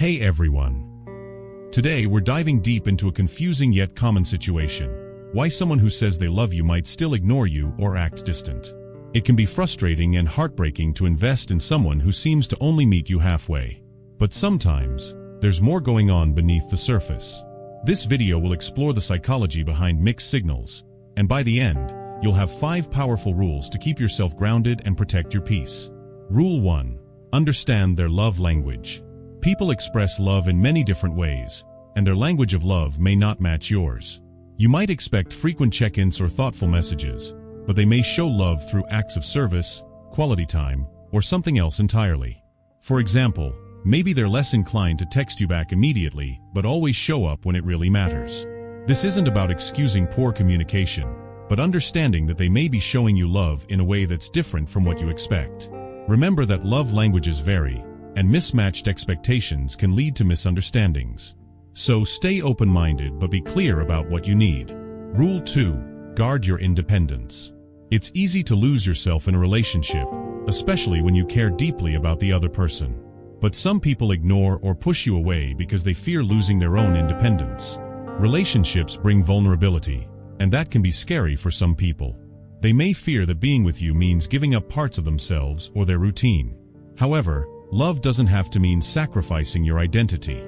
Hey everyone! Today we're diving deep into a confusing yet common situation: why someone who says they love you might still ignore you or act distant. It can be frustrating and heartbreaking to invest in someone who seems to only meet you halfway. But sometimes, there's more going on beneath the surface. This video will explore the psychology behind mixed signals, and by the end, you'll have 5 powerful rules to keep yourself grounded and protect your peace. Rule 1. Understand their love language. People express love in many different ways, and their language of love may not match yours. You might expect frequent check-ins or thoughtful messages, but they may show love through acts of service, quality time, or something else entirely. For example, maybe they're less inclined to text you back immediately, but always show up when it really matters. This isn't about excusing poor communication, but understanding that they may be showing you love in a way that's different from what you expect. Remember that love languages vary, and mismatched expectations can lead to misunderstandings. So stay open-minded but be clear about what you need. Rule 2. Guard your independence. It's easy to lose yourself in a relationship, especially when you care deeply about the other person. But some people ignore or push you away because they fear losing their own independence. Relationships bring vulnerability, and that can be scary for some people. They may fear that being with you means giving up parts of themselves or their routine. However, love doesn't have to mean sacrificing your identity.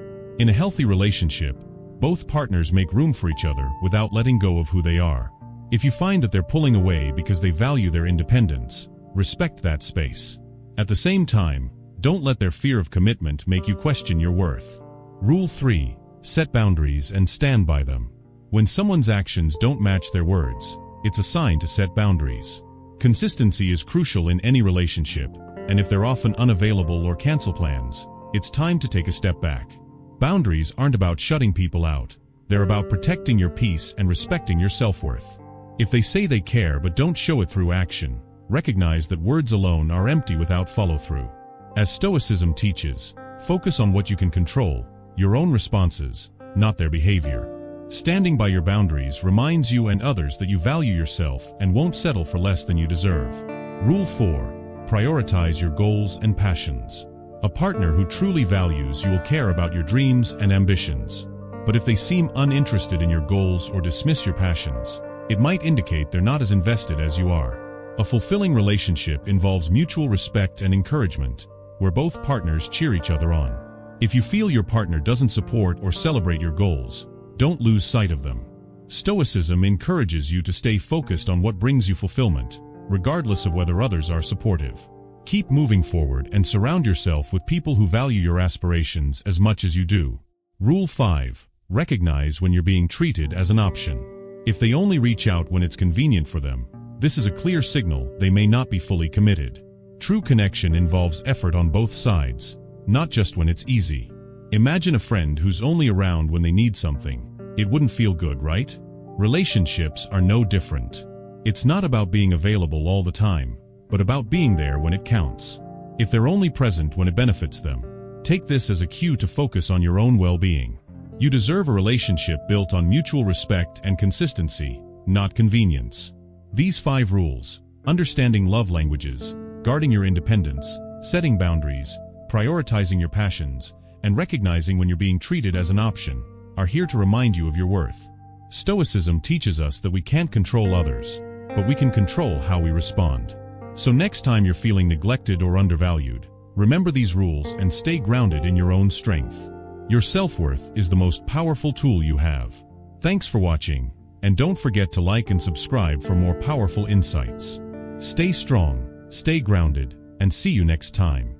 In a healthy relationship, both partners make room for each other without letting go of who they are. If you find that they're pulling away because they value their independence, respect that space. At the same time, don't let their fear of commitment make you question your worth. Rule 3. Set boundaries and stand by them. When someone's actions don't match their words, it's a sign to set boundaries. Consistency is crucial in any relationship, and if they're often unavailable or cancel plans, it's time to take a step back. Boundaries aren't about shutting people out. They're about protecting your peace and respecting your self-worth. If they say they care but don't show it through action, recognize that words alone are empty without follow-through. As Stoicism teaches, focus on what you can control, your own responses, not their behavior. Standing by your boundaries reminds you and others that you value yourself and won't settle for less than you deserve. Rule 4. Prioritize your goals and passions. A partner who truly values you will care about your dreams and ambitions. But if they seem uninterested in your goals or dismiss your passions, it might indicate they're not as invested as you are. A fulfilling relationship involves mutual respect and encouragement, where both partners cheer each other on. If you feel your partner doesn't support or celebrate your goals, don't lose sight of them. Stoicism encourages you to stay focused on what brings you fulfillment, regardless of whether others are supportive. Keep moving forward and surround yourself with people who value your aspirations as much as you do. Rule 5. Recognize when you're being treated as an option. If they only reach out when it's convenient for them, this is a clear signal they may not be fully committed. True connection involves effort on both sides, not just when it's easy. Imagine a friend who's only around when they need something. It wouldn't feel good, right? Relationships are no different. It's not about being available all the time, but about being there when it counts. If they're only present when it benefits them, take this as a cue to focus on your own well-being. You deserve a relationship built on mutual respect and consistency, not convenience. These 5 rules: understanding love languages, guarding your independence, setting boundaries, prioritizing your passions, and recognizing when you're being treated as an option, are here to remind you of your worth. Stoicism teaches us that we can't control others, but we can control how we respond. So next time you're feeling neglected or undervalued, remember these rules and stay grounded in your own strength. Your self-worth is the most powerful tool you have. Thanks for watching, and don't forget to like and subscribe for more powerful insights. Stay strong, stay grounded, and see you next time.